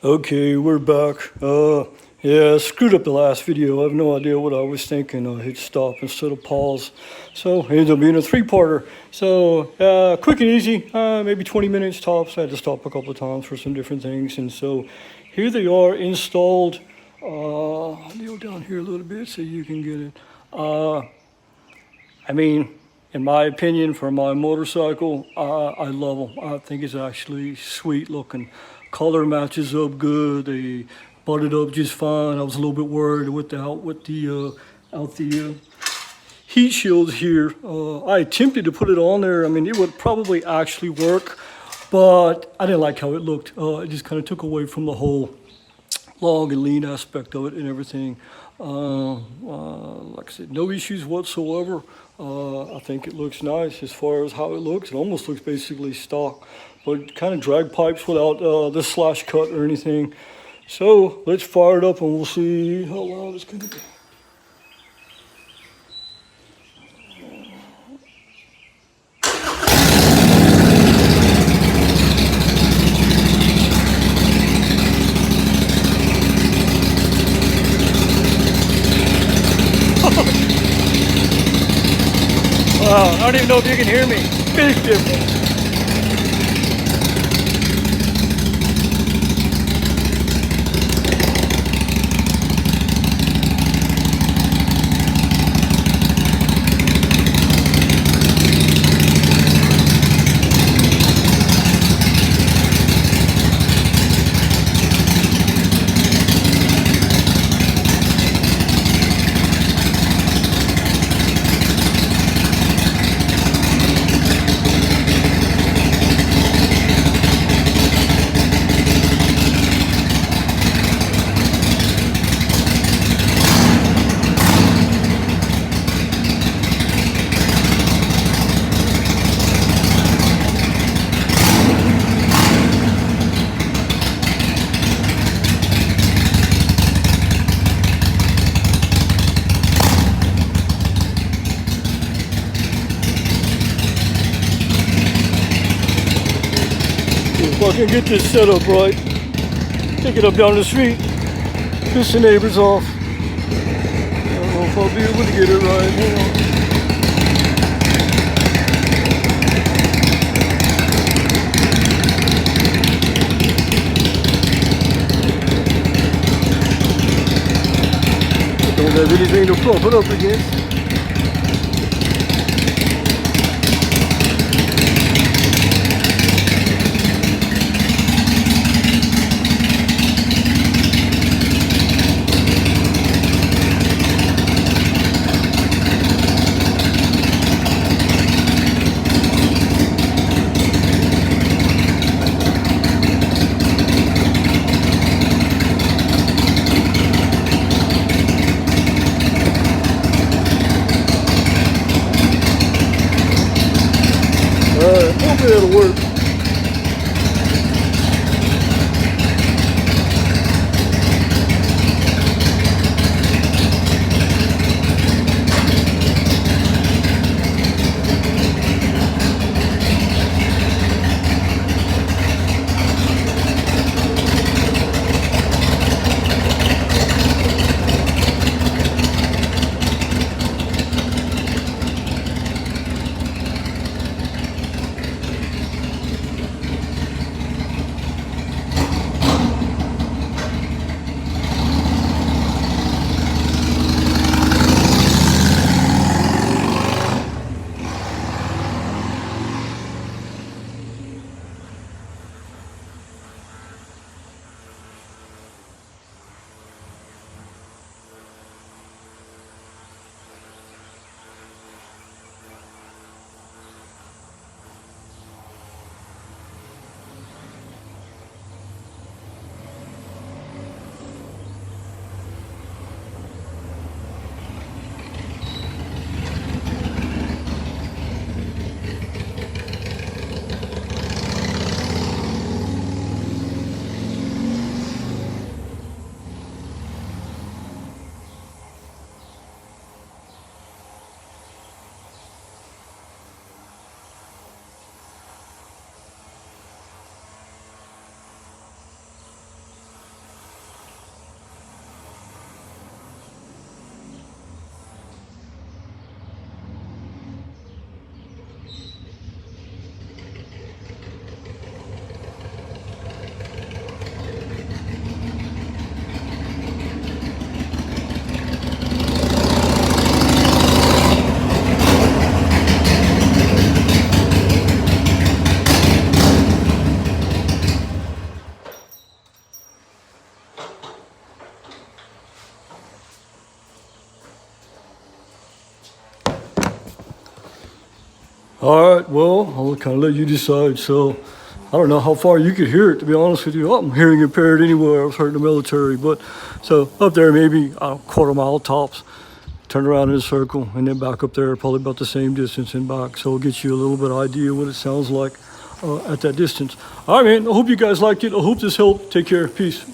Okay, we're back. Yeah, I screwed up the last video. I have no idea what I was thinking. I hit stop instead of pause. So it ends up being a three-parter. So quick and easy, maybe 20 minutes tops. I had to stop a couple of times for some different things. And so here they are installed. I'll kneel down here a little bit so you can get it. I mean, in my opinion, for my motorcycle, I love them. I think it's actually sweet looking. Color matches up good. They butted up just fine. I was a little bit worried with the heat shields here. I attempted to put it on there. I mean, it would probably actually work, but I didn't like how it looked. It just kind of took away from the whole long and lean aspect of it and everything. Like I said, no issues whatsoever. I think it looks nice as far as how it looks. It almost looks basically stock, but kind of drag pipes without the slash cut or anything. So let's fire it up and we'll see how loud it's going to be. Wow, I don't even know if you can hear me. Big difference. If I can get this set up right, take it up down the street, piss the neighbors off. I don't know if I'll be able to get it right. Hang on. I don't have anything to prop it up against. Hopefully it'll work. All right, well, I'll kind of let you decide. So I don't know how far you could hear it, to be honest with you. I'm hearing impaired anywhere. I was hurt in the military. But so up there, maybe, I don't know, quarter mile tops. Turn around in a circle and then back up there, probably about the same distance and back. So it gets you a little bit of idea what it sounds like at that distance. All right, man, I hope you guys liked it. I hope this helped. Take care. Peace.